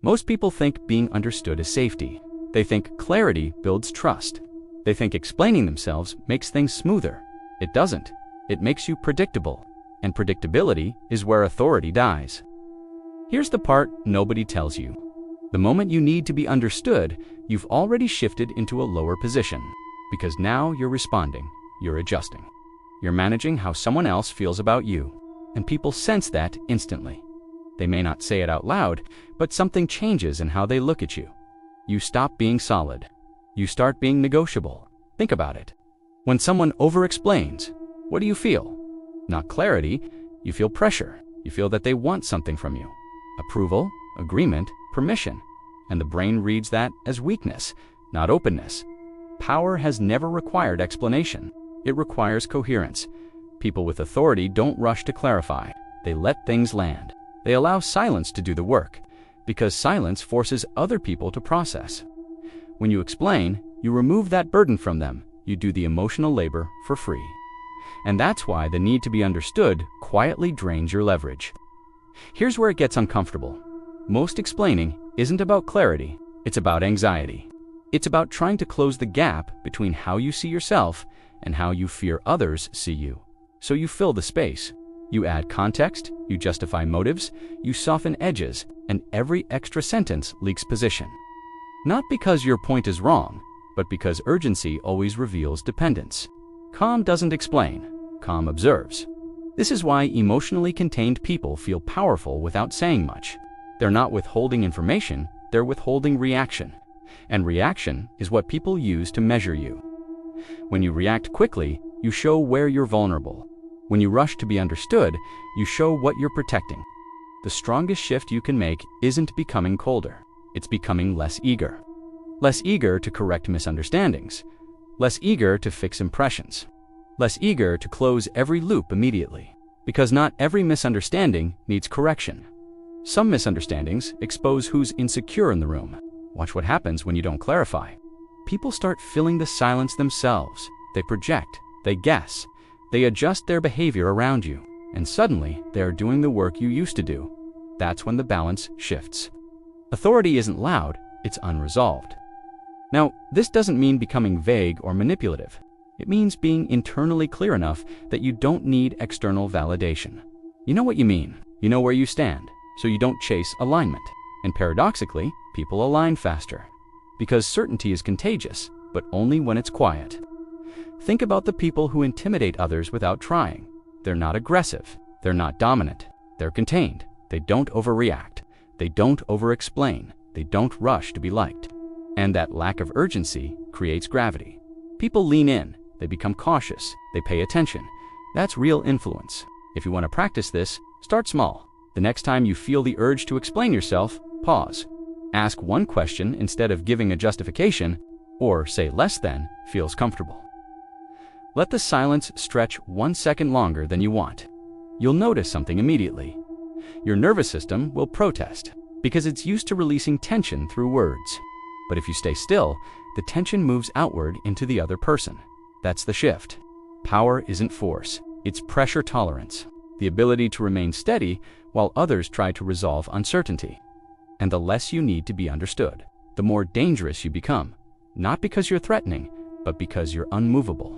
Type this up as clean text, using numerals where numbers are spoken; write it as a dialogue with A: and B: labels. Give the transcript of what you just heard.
A: Most people think being understood is safety. They think clarity builds trust. They think explaining themselves makes things smoother. It doesn't. It makes you predictable. And predictability is where authority dies. Here's the part nobody tells you. The moment you need to be understood, you've already shifted into a lower position. Because now you're responding, you're adjusting. You're managing how someone else feels about you. And people sense that instantly. They may not say it out loud, but something changes in how they look at you. You stop being solid. You start being negotiable. Think about it. When someone over-explains, what do you feel? Not clarity, you feel pressure. You feel that they want something from you. Approval, agreement, permission. And the brain reads that as weakness, not openness. Power has never required explanation. It requires coherence. People with authority don't rush to clarify. They let things land. They allow silence to do the work, because silence forces other people to process. When you explain, you remove that burden from them. You do the emotional labor for free. And that's why the need to be understood quietly drains your leverage. Here's where it gets uncomfortable. Most explaining isn't about clarity, it's about anxiety. It's about trying to close the gap between how you see yourself and how you fear others see you. So you fill the space. You add context, you justify motives, you soften edges, and every extra sentence leaks position. Not because your point is wrong, but because urgency always reveals dependence. Calm doesn't explain, calm observes. This is why emotionally contained people feel powerful without saying much. They're not withholding information, they're withholding reaction. And reaction is what people use to measure you. When you react quickly, you show where you're vulnerable. When you rush to be understood, you show what you're protecting. The strongest shift you can make isn't becoming colder. It's becoming less eager. Less eager to correct misunderstandings. Less eager to fix impressions. Less eager to close every loop immediately. Because not every misunderstanding needs correction. Some misunderstandings expose who's insecure in the room. Watch what happens when you don't clarify. People start filling the silence themselves. They project. They guess. They adjust their behavior around you. And suddenly, they are doing the work you used to do. That's when the balance shifts. Authority isn't loud, it's unresolved. Now, this doesn't mean becoming vague or manipulative. It means being internally clear enough that you don't need external validation. You know what you mean. You know where you stand, so you don't chase alignment. And paradoxically, people align faster. Because certainty is contagious, but only when it's quiet. Think about the people who intimidate others without trying. They're not aggressive. They're not dominant. They're contained. They don't overreact. They don't over-explain. They don't rush to be liked. And that lack of urgency creates gravity. People lean in. They become cautious. They pay attention. That's real influence. If you want to practice this, start small. The next time you feel the urge to explain yourself, pause. Ask one question instead of giving a justification, or say less than feels comfortable. Let the silence stretch 1 second longer than you want. You'll notice something immediately. Your nervous system will protest because it's used to releasing tension through words. But if you stay still, the tension moves outward into the other person. That's the shift. Power isn't force, it's pressure tolerance, the ability to remain steady while others try to resolve uncertainty. And the less you need to be understood, the more dangerous you become, not because you're threatening, but because you're unmovable.